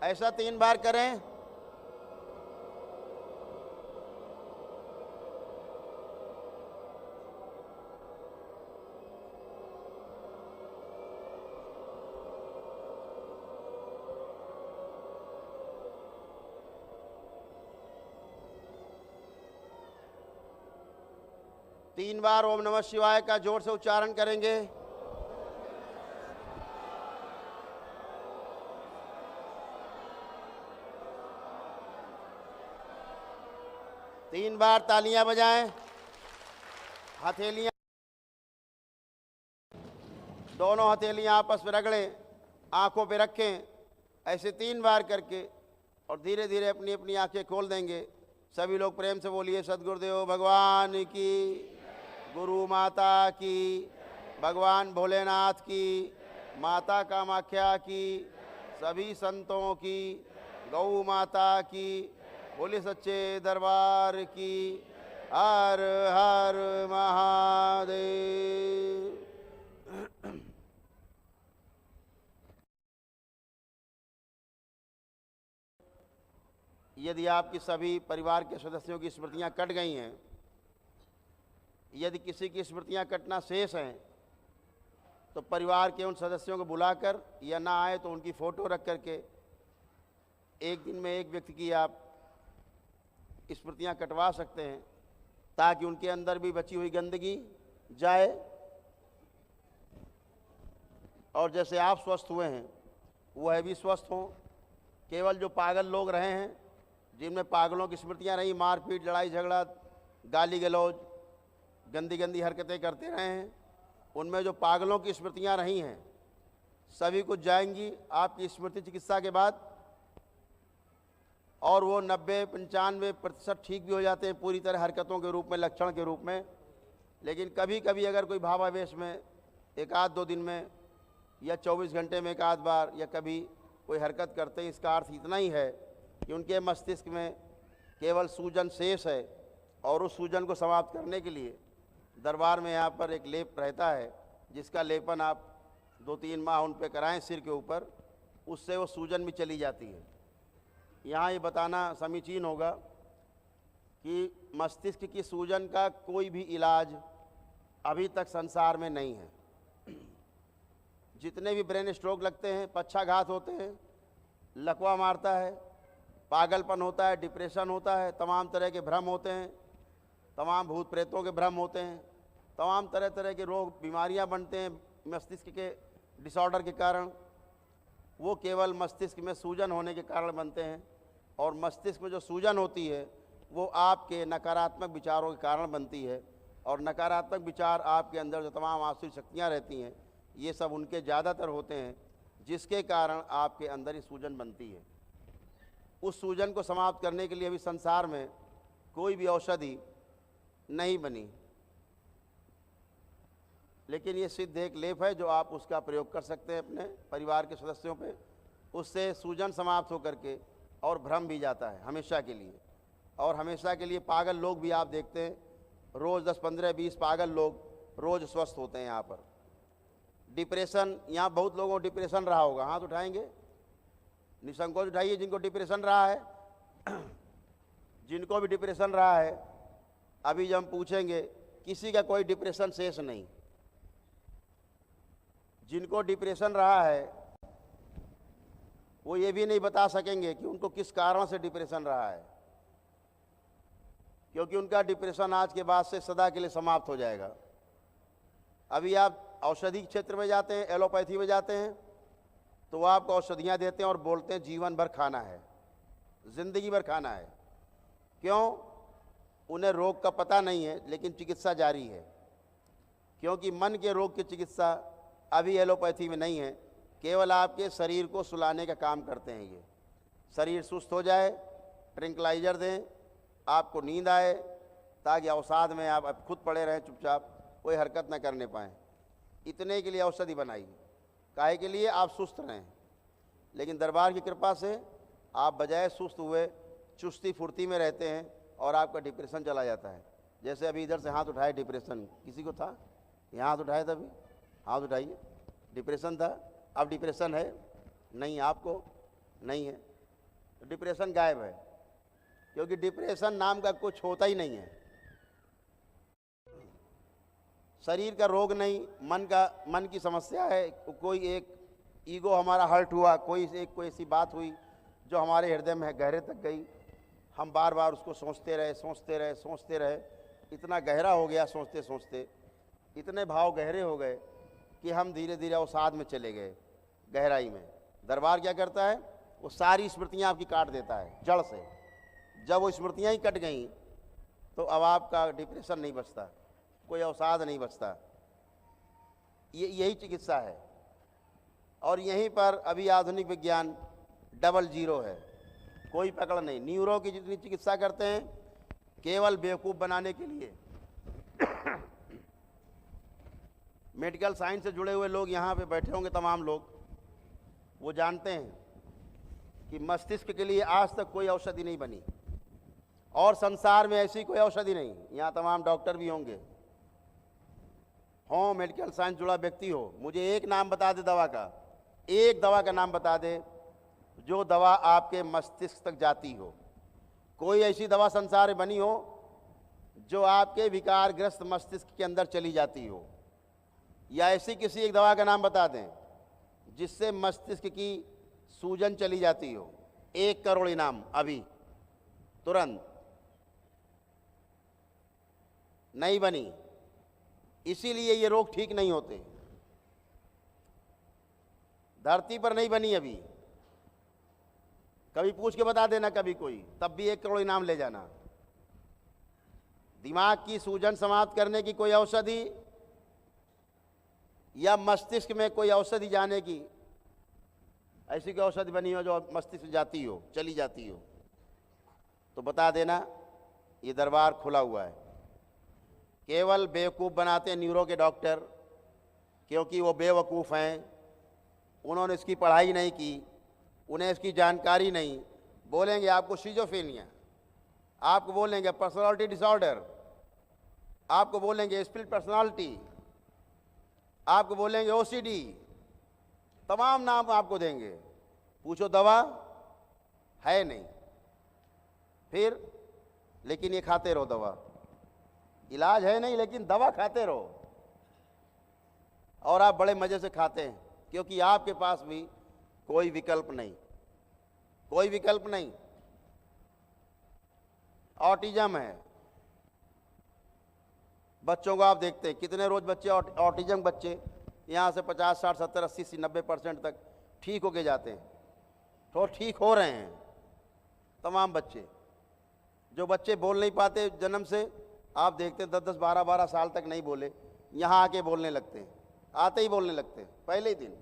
ऐसा 3 बार करें। तीन बार ओम नमः शिवाय का जोर से उच्चारण करेंगे। तीन बार तालियां बजाएं। हथेलियां, दोनों हथेलियां आपस में रगड़ें, आंखों पे रखें। ऐसे 3 बार करके और धीरे धीरे अपनी अपनी आंखें खोल देंगे। सभी लोग प्रेम से बोलिए सद्गुरुदेव भगवान की, गुरु माता की, भगवान भोलेनाथ की, माता कामाख्या की, सभी संतों की, गौ माता की, बोले सच्चे दरबार की। हर हर महादेव। यदि आपकी सभी परिवार के सदस्यों की स्मृतियां कट गई हैं, यदि किसी की स्मृतियां कटना शेष हैं, तो परिवार के उन सदस्यों को बुलाकर, या ना आए तो उनकी फ़ोटो रख करके एक दिन में एक व्यक्ति की आप स्मृतियां कटवा सकते हैं, ताकि उनके अंदर भी बची हुई गंदगी जाए। और जैसे आप स्वस्थ हुए हैं वह भी स्वस्थ हों। केवल जो पागल लोग रहे हैं, जिनमें पागलों की स्मृतियां रही, मारपीट, लड़ाई झगड़ा, गाली गलौज, गंदी गंदी हरकतें करते रहे हैं, उनमें जो पागलों की स्मृतियां रही हैं सभी कुछ जाएंगी आपकी स्मृति चिकित्सा के बाद। और वो 90-95% ठीक भी हो जाते हैं पूरी तरह हरकतों के रूप में, लक्षण के रूप में। लेकिन कभी कभी अगर कोई भावावेश में 1-2 दिन में या 24 घंटे में 1 बार या कभी कोई हरकत करते हैं, इसका अर्थ इतना ही है कि उनके मस्तिष्क में केवल सूजन शेष है। और उस सूजन को समाप्त करने के लिए दरबार में यहाँ पर एक लेप रहता है, जिसका लेपन आप 2-3 माह उन पर कराएँ सिर के ऊपर, उससे वो सूजन भी चली जाती है। यहाँ ये बताना समीचीन होगा कि मस्तिष्क की सूजन का कोई भी इलाज अभी तक संसार में नहीं है। जितने भी ब्रेन स्ट्रोक लगते हैं, पक्षाघात होते हैं, लकवा मारता है, पागलपन होता है, डिप्रेशन होता है, तमाम तरह के भ्रम होते हैं, तमाम भूत प्रेतों के भ्रम होते हैं, तमाम तरह तरह के रोग बीमारियां बनते हैं मस्तिष्क के डिसऑर्डर के कारण। वो केवल मस्तिष्क में सूजन होने के कारण बनते हैं। और मस्तिष्क में जो सूजन होती है वो आपके नकारात्मक विचारों के कारण बनती है। और नकारात्मक विचार, आपके अंदर जो तमाम आसुरी शक्तियाँ रहती हैं, ये सब उनके ज़्यादातर होते हैं, जिसके कारण आपके अंदर ही सूजन बनती है। उस सूजन को समाप्त करने के लिए अभी संसार में कोई भी औषधि नहीं बनी, लेकिन ये सिद्ध एक लेप है जो आप उसका प्रयोग कर सकते हैं अपने परिवार के सदस्यों पे। उससे सूजन समाप्त होकर के और भ्रम भी जाता है हमेशा के लिए। और हमेशा के लिए पागल लोग भी आप देखते हैं, रोज़ 10, 15, 20 पागल लोग रोज़ स्वस्थ होते हैं यहाँ पर। डिप्रेशन, यहाँ बहुत लोगों को डिप्रेशन रहा होगा, हाथ उठाएंगे, निसंकोच उठाइए जिनको डिप्रेशन रहा है। जिनको भी डिप्रेशन रहा है, अभी जब हम पूछेंगे, किसी का कोई डिप्रेशन शेष नहीं। जिनको डिप्रेशन रहा है वो ये भी नहीं बता सकेंगे कि उनको किस कारण से डिप्रेशन रहा है, क्योंकि उनका डिप्रेशन आज के बाद से सदा के लिए समाप्त हो जाएगा। अभी आप औषधि क्षेत्र में जाते हैं, एलोपैथी में जाते हैं, तो वो आपको औषधियाँ देते हैं और बोलते हैं जीवन भर खाना है, ज़िंदगी भर खाना है। क्यों? उन्हें रोग का पता नहीं है, लेकिन चिकित्सा जारी है। क्योंकि मन के रोग की चिकित्सा अभी एलोपैथी में नहीं है, केवल आपके शरीर को सुलाने का काम करते हैं। ये शरीर सुस्त हो जाए, ट्रिंकलाइजर दें, आपको नींद आए, ताकि अवसाद में आप खुद पड़े रहें चुपचाप, कोई हरकत न करने पाएँ। इतने के लिए औषधि बनाई, काहे के लिए? आप सुस्त रहें। लेकिन दरबार की कृपा से आप बजाय सुस्त हुए चुस्ती फुर्ती में रहते हैं और आपका डिप्रेशन चला जाता है। जैसे अभी इधर से हाथ उठाए, डिप्रेशन किसी को था? यहाँ हाथ उठाए, तभी हाथ उठाइए। डिप्रेशन था, अब डिप्रेशन है? नहीं, आपको नहीं है। तो डिप्रेशन गायब है, क्योंकि डिप्रेशन नाम का कुछ होता ही नहीं है। शरीर का रोग नहीं, मन की समस्या है। कोई एक ईगो हमारा हर्ट हुआ, कोई ऐसी बात हुई जो हमारे हृदय में गहरे तक गई, हम बार बार उसको सोचते रहे, इतना गहरा हो गया सोचते सोचते, इतने भाव गहरे हो गए कि हम धीरे धीरे अवसाद में चले गए, गहराई में। दरबार क्या करता है, वो सारी स्मृतियाँ आपकी काट देता है जड़ से। जब वो स्मृतियाँ ही कट गई तो अब आपका डिप्रेशन नहीं बचता, कोई अवसाद नहीं बचता। यही चिकित्सा है। और यहीं पर अभी आधुनिक विज्ञान 00 है, कोई पकड़ नहीं। न्यूरो की जितनी चिकित्सा करते हैं केवल बेवकूफ़ बनाने के लिए। मेडिकल साइंस से जुड़े हुए लोग यहाँ पे बैठे होंगे, तमाम लोग, वो जानते हैं कि मस्तिष्क के लिए आज तक कोई औषधि नहीं बनी, और संसार में ऐसी कोई औषधि नहीं। यहाँ तमाम डॉक्टर भी होंगे, हो मेडिकल साइंस जुड़ा व्यक्ति हो, मुझे एक नाम बता दे दवा का, एक दवा का नाम बता दे जो दवा आपके मस्तिष्क तक जाती हो। कोई ऐसी दवा संसार में बनी हो जो आपके विकारग्रस्त मस्तिष्क के अंदर चली जाती हो, या ऐसी किसी एक दवा का नाम बता दें जिससे मस्तिष्क की सूजन चली जाती हो। 1 करोड़ इनाम अभी तुरंत। नहीं बनी, इसीलिए ये रोग ठीक नहीं होते। धरती पर नहीं बनी अभी, कभी पूछ के बता देना कभी कोई, तब भी 1 करोड़ इनाम ले जाना। दिमाग की सूजन समाप्त करने की कोई औषधि, या मस्तिष्क में कोई औषधि जाने की, ऐसी कोई औषधि बनी हो जो मस्तिष्क जाती हो, चली जाती हो, तो बता देना। ये दरबार खुला हुआ है। केवल बेवकूफ़ बनाते हैं न्यूरो के डॉक्टर, क्योंकि वो बेवकूफ़ हैं, उन्होंने इसकी पढ़ाई नहीं की, उन्हें इसकी जानकारी नहीं। बोलेंगे आपको शिज़ोफ्रेनिया, आपको बोलेंगे पर्सनालिटी डिसऑर्डर, आपको बोलेंगे स्प्लिट पर्सनालिटी, आपको बोलेंगे ओसीडी, तमाम नाम आपको देंगे। पूछो दवा है नहीं, फिर लेकिन ये खाते रहो दवा। इलाज है नहीं लेकिन दवा खाते रहो, और आप बड़े मज़े से खाते हैं, क्योंकि आपके पास भी कोई विकल्प नहीं, कोई विकल्प नहीं। ऑटिज्म है, बच्चों को आप देखते हैं कितने रोज बच्चे ऑटिज्म बच्चे यहाँ से 50, 60, 70, 80, 90% तक ठीक होके जाते हैं, तो ठीक हो रहे हैं तमाम बच्चे। जो बच्चे बोल नहीं पाते जन्म से, आप देखते हैं 10-10, 12-12 साल तक नहीं बोले, यहाँ आके बोलने लगते हैं, आते ही बोलने लगते हैं पहले ही दिन।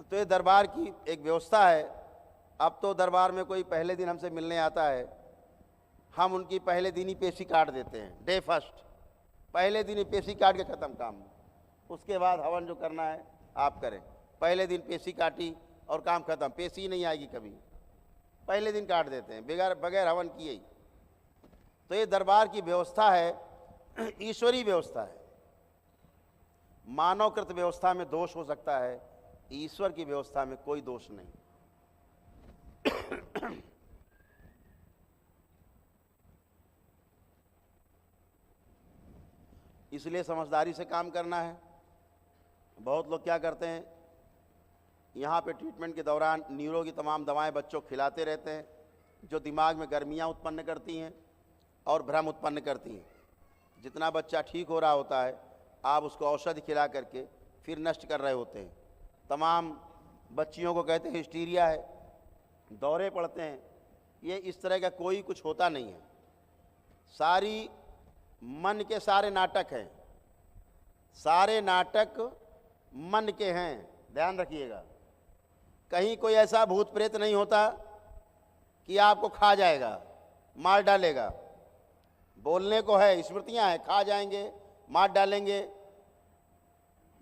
तो ये दरबार की एक व्यवस्था है। अब तो दरबार में कोई पहले दिन हमसे मिलने आता है, हम उनकी पहले दिन ही पेशी काट देते हैं, डे फर्स्ट, पहले दिन ही पेशी काट के ख़त्म काम। उसके बाद हवन जो करना है आप करें। पहले दिन पेशी काटी और काम ख़त्म, पेशी नहीं आएगी कभी, पहले दिन काट देते हैं बगैर हवन किए ही। तो ये दरबार की व्यवस्था है, ईश्वरीय व्यवस्था है। मानवकृत व्यवस्था में दोष हो सकता है, ईश्वर की व्यवस्था में कोई दोष नहीं। इसलिए समझदारी से काम करना है। बहुत लोग क्या करते हैं, यहाँ पे ट्रीटमेंट के दौरान न्यूरो की तमाम दवाएं बच्चों को खिलाते रहते हैं, जो दिमाग में गर्मियाँ उत्पन्न करती हैं और भ्रम उत्पन्न करती हैं। जितना बच्चा ठीक हो रहा होता है, आप उसको औषधि खिला करके फिर नष्ट कर रहे होते हैं। तमाम बच्चियों को कहते हैं हिस्टीरिया है, दौरे पड़ते हैं। ये इस तरह का कोई कुछ होता नहीं है। सारी मन के सारे नाटक हैं, सारे नाटक मन के हैं, ध्यान रखिएगा। कहीं कोई ऐसा भूत प्रेत नहीं होता कि आपको खा जाएगा, मार डालेगा। बोलने को है, स्मृतियां हैं, खा जाएंगे, मार डालेंगे।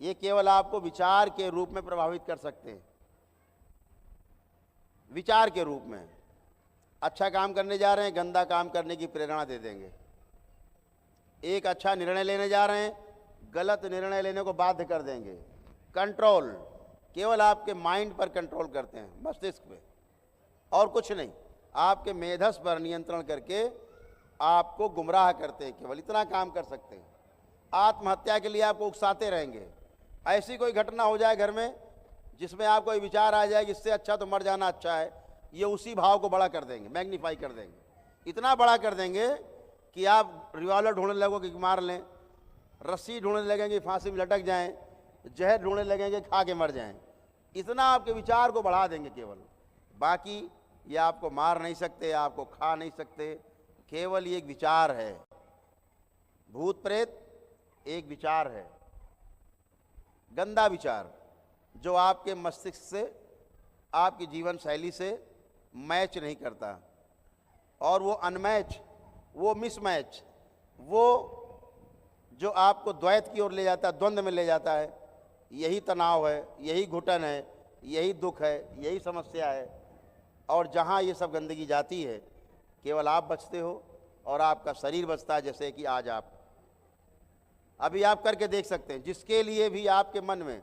ये केवल आपको विचार के रूप में प्रभावित कर सकते हैं, विचार के रूप में। अच्छा काम करने जा रहे हैं, गंदा काम करने की प्रेरणा दे देंगे। एक अच्छा निर्णय लेने जा रहे हैं, गलत निर्णय लेने को बाध्य कर देंगे। कंट्रोल केवल आपके माइंड पर कंट्रोल करते हैं, मस्तिष्क पे। और कुछ नहीं। आपके मेधस पर नियंत्रण करके आपको गुमराह करते हैं, केवल इतना काम कर सकते हैं। आत्महत्या के लिए आपको उकसाते रहेंगे। ऐसी कोई घटना हो जाए घर में जिसमें आपको ये विचार आ जाए कि इससे अच्छा तो मर जाना अच्छा है, ये उसी भाव को बड़ा कर देंगे, मैग्नीफाई कर देंगे, इतना बड़ा कर देंगे कि आप रिवॉल्वर ढूंढने लगोगे कि मार लें, रस्सी ढूंढने लगेंगे फांसी में लटक जाएं, जहर ढूंढने लगेंगे खा के मर जाएं। इतना आपके विचार को बढ़ा देंगे केवल। बाकी ये आपको मार नहीं सकते, आपको खा नहीं सकते, केवल ये एक विचार है। भूत प्रेत एक विचार है, गंदा विचार, जो आपके मस्तिष्क से, आपकी जीवन शैली से मैच नहीं करता। और वो अनमैच, वो मिसमैच, वो जो आपको द्वैत की ओर ले जाता है, द्वंद्व में ले जाता है, यही तनाव है, यही घुटन है, यही दुख है, यही समस्या है। और जहाँ ये सब गंदगी जाती है, केवल आप बचते हो और आपका शरीर बचता है। जैसे कि आज आप अभी आप करके देख सकते हैं, जिसके लिए भी आपके मन में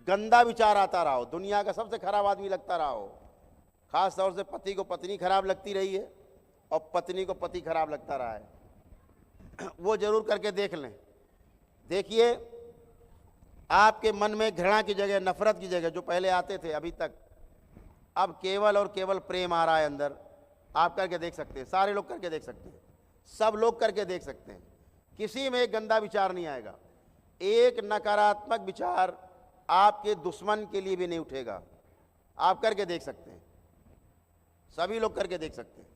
गंदा विचार आता रहा हो, दुनिया का सबसे खराब आदमी लगता रहा हो, खास तौर से पति को पत्नी खराब लगती रही है और पत्नी को पति खराब लगता रहा है, वो जरूर करके देख लें। देखिए, आपके मन में घृणा की जगह, नफरत की जगह जो पहले आते थे अभी तक, अब केवल और केवल प्रेम आ रहा है अंदर। आप करके देख सकते हैं, सारे लोग करके देख सकते हैं, सब लोग करके देख सकते हैं। किसी में एक गंदा विचार नहीं आएगा, एक नकारात्मक विचार आपके दुश्मन के लिए भी नहीं उठेगा। आप करके देख सकते हैं, सभी लोग करके देख सकते हैं,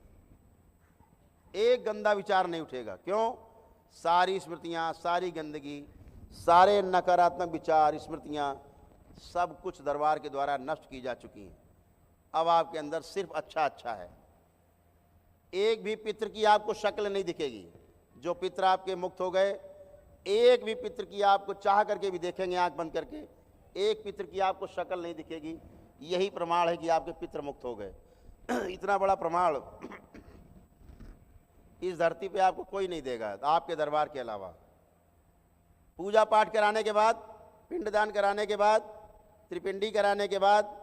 एक गंदा विचार नहीं उठेगा। क्यों? सारी स्मृतियां, सारी गंदगी, सारे नकारात्मक विचार, स्मृतियां, सब कुछ दरबार के द्वारा नष्ट की जा चुकी हैं। अब आपके अंदर सिर्फ अच्छा अच्छा है। एक भी पितृ की आपको शक्ल नहीं दिखेगी। जो पितृ आपके मुक्त हो गए, एक भी पितृ की आपको चाह करके भी देखेंगे आंख बंद करके, एक पितृ की आपको शक्ल नहीं दिखेगी। यही प्रमाण है कि आपके पितृ मुक्त हो गए। इतना बड़ा प्रमाण इस धरती पे आपको कोई नहीं देगा आपके दरबार के अलावा। पूजा पाठ कराने के बाद, पिंडदान कराने के बाद, त्रिपिंडी कराने के बाद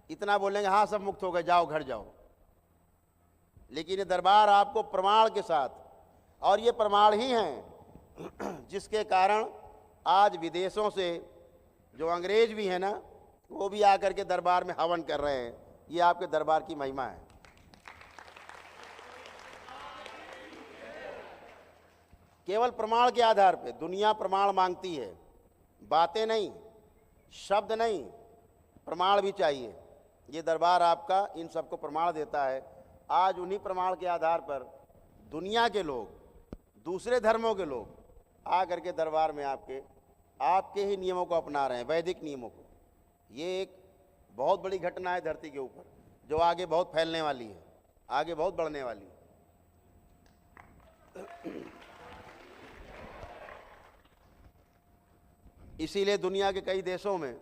इतना बोलेंगे हाँ सब मुक्त हो गए, जाओ घर जाओ। लेकिन ये दरबार आपको प्रमाण के साथ, और ये प्रमाण ही हैं जिसके कारण आज विदेशों से जो अंग्रेज भी हैं ना, वो भी आकर के दरबार में हवन कर रहे हैं। ये आपके दरबार की महिमा है। केवल प्रमाण के आधार पे दुनिया प्रमाण मांगती है, बातें नहीं, शब्द नहीं, प्रमाण भी चाहिए। ये दरबार आपका इन सबको प्रमाण देता है। आज उन्हीं प्रमाण के आधार पर दुनिया के लोग, दूसरे धर्मों के लोग आकर के दरबार में आपके ही नियमों को अपना रहे हैं, वैदिक नियमों को। ये एक बहुत बड़ी घटना है धरती के ऊपर, जो आगे बहुत फैलने वाली है, आगे बहुत बढ़ने वाली है। इसीलिए दुनिया के कई देशों में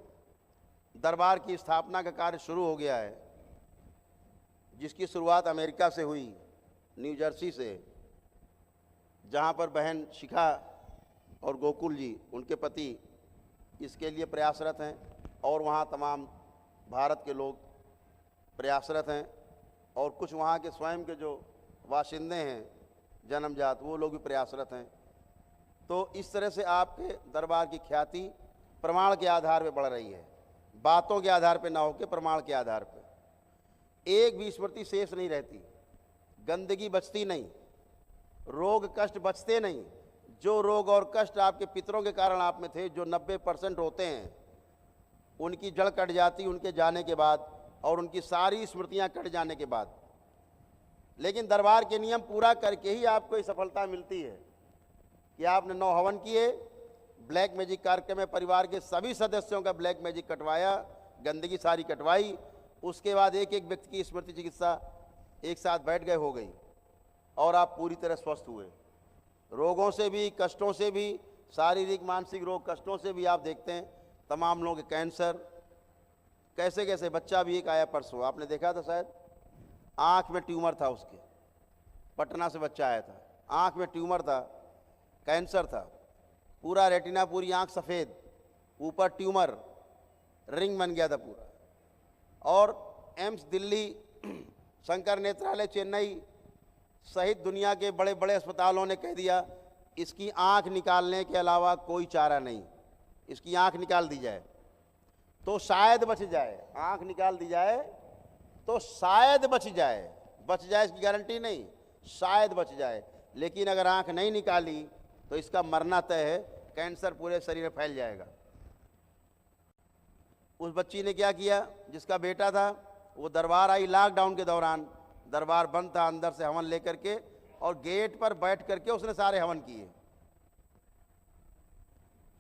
दरबार की स्थापना का कार्य शुरू हो गया है, जिसकी शुरुआत अमेरिका से हुई, न्यू जर्सी से, जहाँ पर बहन शिखा और गोकुल जी, उनके पति, इसके लिए प्रयासरत हैं। और वहाँ तमाम भारत के लोग प्रयासरत हैं, और कुछ वहाँ के स्वयं के जो वाशिंदे हैं जन्मजात, वो लोग भी प्रयासरत हैं। तो इस तरह से आपके दरबार की ख्याति प्रमाण के आधार पर बढ़ रही है, बातों के आधार पर ना होकर प्रमाण के आधार पर। एक भी स्मृति शेष नहीं रहती, गंदगी बचती नहीं, रोग कष्ट बचते नहीं। जो रोग और कष्ट आपके पितरों के कारण आप में थे, जो 90% होते हैं, उनकी जड़ कट जाती उनके जाने के बाद, और उनकी सारी स्मृतियां कट जाने के बाद। लेकिन दरबार के नियम पूरा करके ही आपको ये सफलता मिलती है कि आपने 9 हवन किए, ब्लैक मैजिक कार्यक्रम में परिवार के सभी सदस्यों का ब्लैक मैजिक कटवाया, गंदगी सारी कटवाई, उसके बाद एक एक व्यक्ति की स्मृति चिकित्सा एक साथ बैठ गए हो गई, और आप पूरी तरह स्वस्थ हुए। रोगों से भी, कष्टों से भी, शारीरिक मानसिक रोग कष्टों से भी आप देखते हैं तमाम लोगों के कैंसर, कैसे कैसे। बच्चा भी एक आया परसों, आपने देखा था शायद, आँख में ट्यूमर था उसके, पटना से बच्चा आया था, आँख में ट्यूमर था, कैंसर था, पूरा रेटिना, पूरी आँख सफ़ेद, ऊपर ट्यूमर, रिंग बन गया था पूरा। और एम्स दिल्ली शंकर नेत्रालय चेन्नई सहित दुनिया के बड़े बड़े अस्पतालों ने कह दिया इसकी आंख निकालने के अलावा कोई चारा नहीं, इसकी आंख निकाल दी जाए तो शायद बच जाए, आंख निकाल दी जाए तो शायद बच जाए इसकी गारंटी नहीं, शायद बच जाए। लेकिन अगर आंख नहीं निकाली तो इसका मरना तय है, कैंसर पूरे शरीर में फैल जाएगा। उस बच्ची ने क्या किया, जिसका बेटा था, वो दरबार आई लॉकडाउन के दौरान, दरबार बंद था, अंदर से हवन लेकर के और गेट पर बैठ करके उसने सारे हवन किए।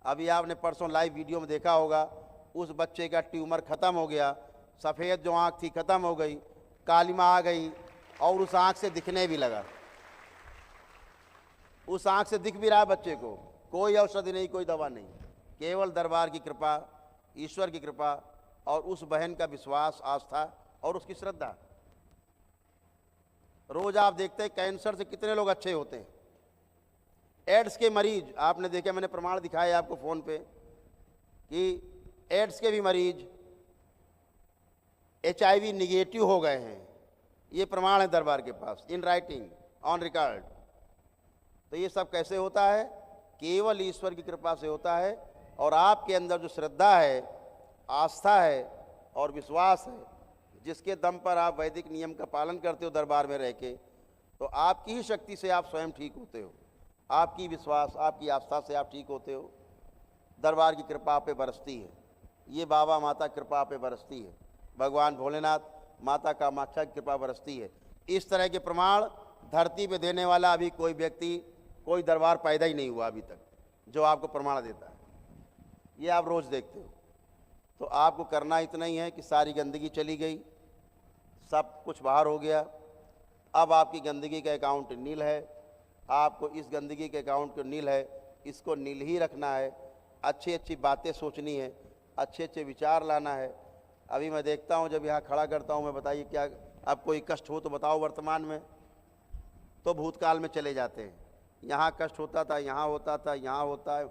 अभी आपने परसों लाइव वीडियो में देखा होगा, उस बच्चे का ट्यूमर खत्म हो गया, सफ़ेद जो आँख थी खत्म हो गई, कालिमा आ गई और उस आँख से दिखने भी लगा। उस आँख से दिख भी रहा बच्चे को, कोई औषधि नहीं, कोई दवा नहीं, केवल दरबार की कृपा, ईश्वर की कृपा और उस बहन का विश्वास, आस्था और उसकी श्रद्धा। रोज आप देखते हैं कैंसर से कितने लोग अच्छे होते हैं। एड्स के मरीज आपने देखे, मैंने प्रमाण दिखाए आपको फ़ोन पे कि एड्स के भी मरीज HIV निगेटिव हो गए हैं। ये प्रमाण है दरबार के पास, इन राइटिंग, ऑन रिकॉर्ड। तो ये सब कैसे होता है? केवल ईश्वर की कृपा से होता है। और आपके अंदर जो श्रद्धा है, आस्था है और विश्वास है, जिसके दम पर आप वैदिक नियम का पालन करते हो दरबार में रह के, तो आपकी ही शक्ति से आप स्वयं ठीक होते हो, आपकी विश्वास, आपकी आस्था से आप ठीक होते हो। दरबार की कृपा आप पे बरसती है, ये बाबा माता कृपा आप पे बरसती है, भगवान भोलेनाथ माता कामाख्या की कृपा बरसती है। इस तरह के प्रमाण धरती पे देने वाला अभी कोई व्यक्ति, कोई दरबार पैदा ही नहीं हुआ अभी तक जो आपको प्रमाण देता है। ये आप रोज़ देखते हो। तो आपको करना इतना ही है कि सारी गंदगी चली गई, सब कुछ बाहर हो गया, अब आपकी गंदगी का अकाउंट नील है। आपको इस गंदगी के अकाउंट को नील है, इसको नील ही रखना है। अच्छी अच्छी बातें सोचनी है, अच्छे अच्छे विचार लाना है। अभी मैं देखता हूँ, जब यहाँ खड़ा करता हूँ मैं, बताइए क्या आप कोई कष्ट हो तो बताओ वर्तमान में, तो भूतकाल में चले जाते हैं। यहाँ कष्ट होता था, यहाँ होता था, यहाँ होता है,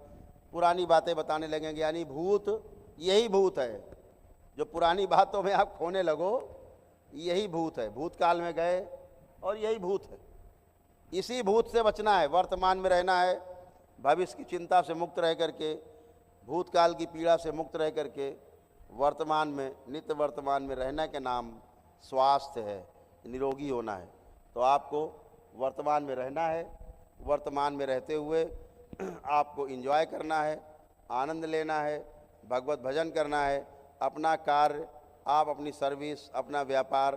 पुरानी बातें बताने लगेंगे। यानी भूत यही भूत है, जो पुरानी बातों में आप खोने लगो, यही भूत है। भूतकाल में गए और यही भूत है। इसी भूत से बचना है, वर्तमान में रहना है, भविष्य की चिंता से मुक्त रह करके, भूतकाल की पीड़ा से मुक्त रह करके वर्तमान में, नित्य वर्तमान में रहने के नाम स्वास्थ्य है, निरोगी होना है। तो आपको वर्तमान में रहना है, वर्तमान में रहते हुए आपको एंजॉय करना है, आनंद लेना है, भगवत भजन करना है। अपना कार्य, आप अपनी सर्विस, अपना व्यापार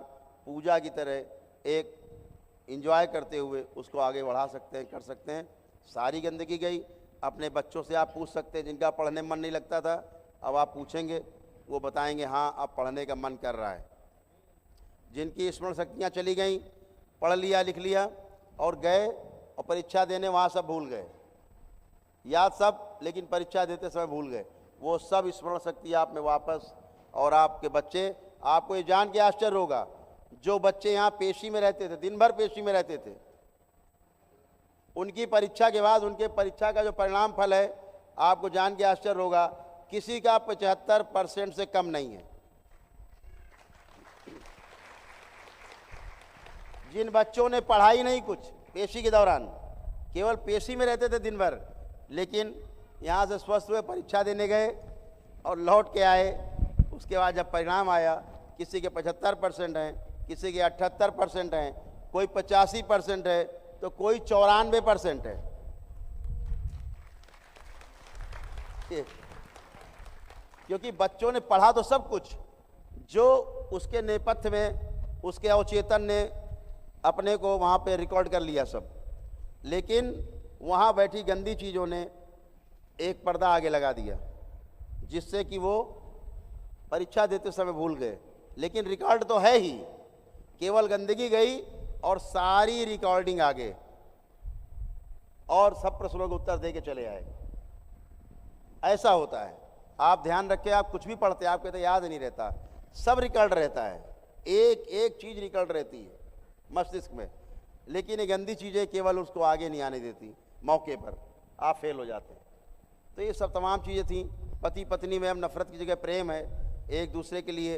पूजा की तरह एक एंजॉय करते हुए उसको आगे बढ़ा सकते हैं, कर सकते हैं। सारी गंदगी गई। अपने बच्चों से आप पूछ सकते हैं, जिनका पढ़ने में मन नहीं लगता था, अब आप पूछेंगे, वो बताएंगे हाँ अब पढ़ने का मन कर रहा है। जिनकी स्मरण शक्तियाँ चली गई, पढ़ लिया लिख लिया और गए और परीक्षा देने वहाँ सब भूल गए, याद सब, लेकिन परीक्षा देते समय भूल गए, वो सब स्मरण शक्ति आप में वापस। और आपके बच्चे, आपको ये जान के आश्चर्य होगा, जो बच्चे यहाँ पेशी में रहते थे, दिन भर पेशी में रहते थे, उनकी परीक्षा के बाद उनके परीक्षा का जो परिणाम फल है, आपको जान के आश्चर्य होगा, किसी का 75% से कम नहीं है। जिन बच्चों ने पढ़ाई नहीं कुछ पेशी के दौरान, केवल पेशी में रहते थे दिन भर, लेकिन यहाँ से स्वस्थ हुए, परीक्षा देने गए और लौट के आए, उसके बाद जब परिणाम आया, किसी के 75% हैं, किसी के 78% हैं, कोई 85% है, तो कोई 94% है। क्योंकि बच्चों ने पढ़ा तो सब कुछ, जो उसके नेपथ्य में उसके अवचेतन ने अपने को वहाँ पे रिकॉर्ड कर लिया सब, लेकिन वहाँ बैठी गंदी चीज़ों ने एक पर्दा आगे लगा दिया, जिससे कि वो परीक्षा देते समय भूल गए। लेकिन रिकॉर्ड तो है ही, केवल गंदगी गई और सारी रिकॉर्डिंग आगे, और सब प्रश्नों के उत्तर दे के चले आए। ऐसा होता है। आप ध्यान रखें, आप कुछ भी पढ़ते हैं, आप कहते याद नहीं रहता, सब रिकॉर्ड रहता है, एक एक चीज़ रिकॉर्ड रहती है मस्तिष्क में, लेकिन ये गंदी चीज़ें केवल उसको आगे नहीं आने देती, मौके पर आप फेल हो जाते हैं। तो ये सब तमाम चीज़ें थी। पति पत्नी में अब नफरत की जगह प्रेम है एक दूसरे के लिए।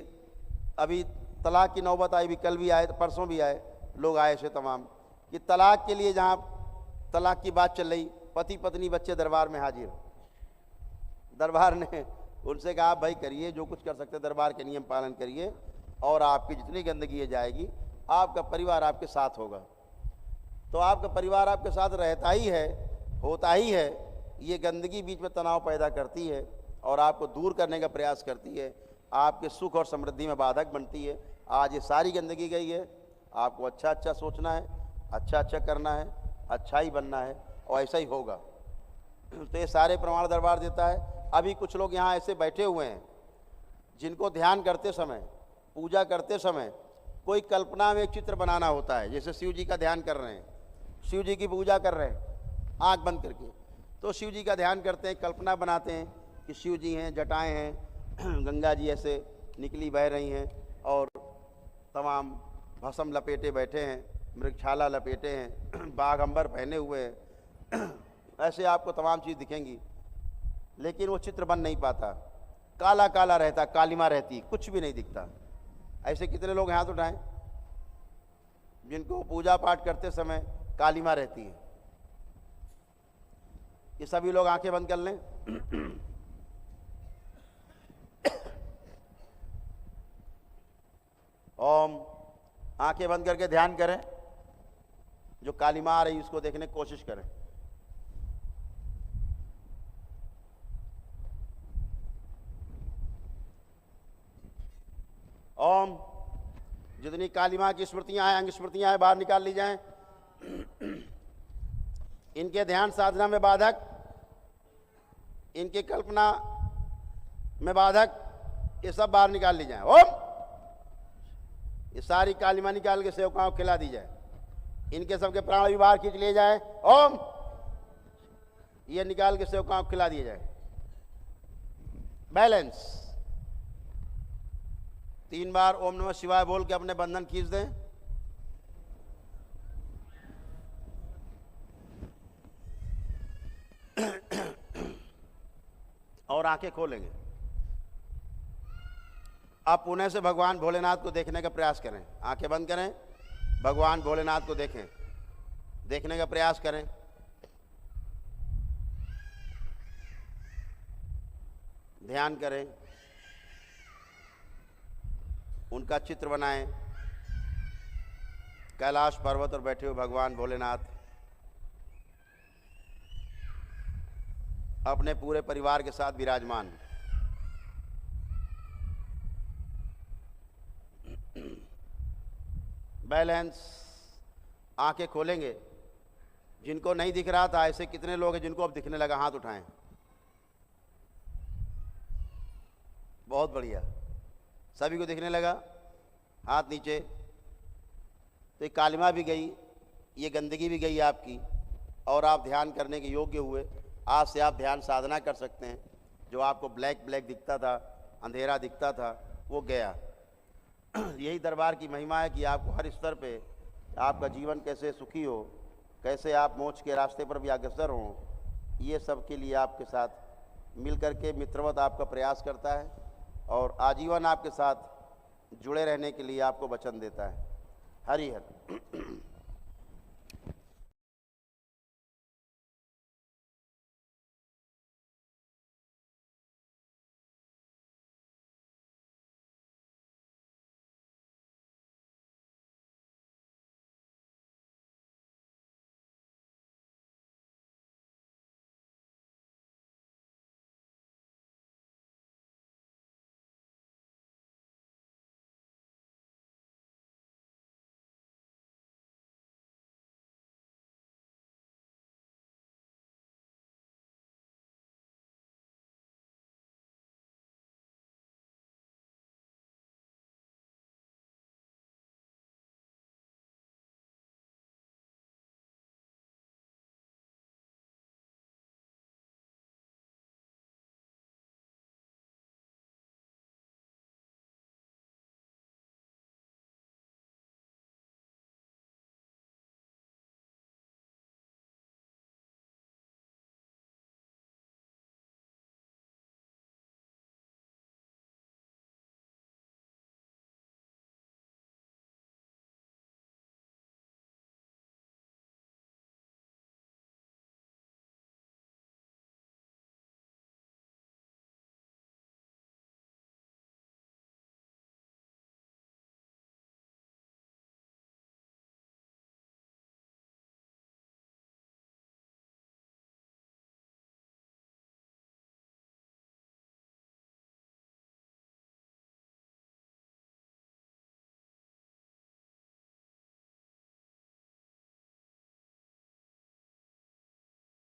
अभी तलाक की नौबत आई भी, कल भी आए, परसों भी आए, लोग आए से तमाम कि तलाक के लिए जहाँ तलाक की बात चल रही, पति पत्नी बच्चे दरबार में हाजिर। दरबार ने उनसे कहा, आप भाई करिए जो कुछ कर सकते, दरबार के नियम पालन करिए और आपकी जितनी गंदगी है जाएगी, आपका परिवार आपके साथ होगा। तो आपका परिवार आपके साथ रहता ही है, होता ही है। ये गंदगी बीच में तनाव पैदा करती है और आपको दूर करने का प्रयास करती है, आपके सुख और समृद्धि में बाधक बनती है। आज ये सारी गंदगी गई है, आपको अच्छा अच्छा सोचना है, अच्छा अच्छा करना है, अच्छा ही बनना है और ऐसा ही होगा। तो ये सारे प्रमाण दरबार देता है। अभी कुछ लोग यहाँ ऐसे बैठे हुए हैं जिनको ध्यान करते समय, पूजा करते समय कोई कल्पना में एक चित्र बनाना होता है। जैसे शिव जी का ध्यान कर रहे हैं, शिव जी की पूजा कर रहे हैं आँख बंद करके, तो शिव जी का ध्यान करते हैं, कल्पना बनाते हैं कि शिव जी हैं, जटाएं हैं, गंगा जी ऐसे निकली बह रही हैं और तमाम भस्म लपेटे बैठे हैं, मृगछाला लपेटे हैं, बाघ अंबर पहने हुए हैं, ऐसे आपको तमाम चीज़ दिखेंगी। लेकिन वो चित्र बन नहीं पाता, काला काला रहता, कालिमा रहती, कुछ भी नहीं दिखता। ऐसे कितने लोग हाथ उठाएं जिनको पूजा पाठ करते समय कालिमा रहती है? ये सभी लोग आंखें बंद कर लें। ओम, आंखें बंद करके ध्यान करें, जो कालिमा आ रही उसको देखने की कोशिश करें। ओम, जितनी कालिमा की स्मृतियां हैं, अंग स्मृतियां हैं, बाहर निकाल ली जाएं। इनके ध्यान साधना में बाधक, इनकी कल्पना में बाधक, ये सब बाहर निकाल ली जाएं। ओम, ये सारी कालिमा निकाल के सेवकाओं को खिला दी जाए, इनके सबके प्राण भी बाहर खींच लिए जाए। ओम, ये निकाल के सेवकाओं को खिला दिए जाए। बैलेंस। 3 बार ओम नमः शिवाय बोल के अपने बंधन खींच दें। और आंखें खोलेंगे। आप पुणे से भगवान भोलेनाथ को देखने का प्रयास करें। आंखें बंद करें, भगवान भोलेनाथ को देखें, देखने का प्रयास करें। ध्यान करें, उनका चित्र बनाएं, कैलाश पर्वत पर बैठे हुए भगवान भोलेनाथ अपने पूरे परिवार के साथ विराजमान। बैलेंस। आंखें खोलेंगे। जिनको नहीं दिख रहा था, ऐसे कितने लोग हैं जिनको अब दिखने लगा? हाथ उठाएं। बहुत बढ़िया, सभी को दिखने लगा। हाथ नीचे। तो ये कालिमा भी गई, ये गंदगी भी गई आपकी, और आप ध्यान करने के योग्य हुए। आज से आप ध्यान साधना कर सकते हैं। जो आपको ब्लैक ब्लैक दिखता था, अंधेरा दिखता था, वो गया। यही दरबार की महिमा है कि आपको हर स्तर पे आपका जीवन कैसे सुखी हो, कैसे आप मोक्ष के रास्ते पर भी अग्रसर हों, ये सब के लिए आपके साथ मिलकर के मित्रवत आपका प्रयास करता है और आजीवन आपके साथ जुड़े रहने के लिए आपको वचन देता है। हरि हर।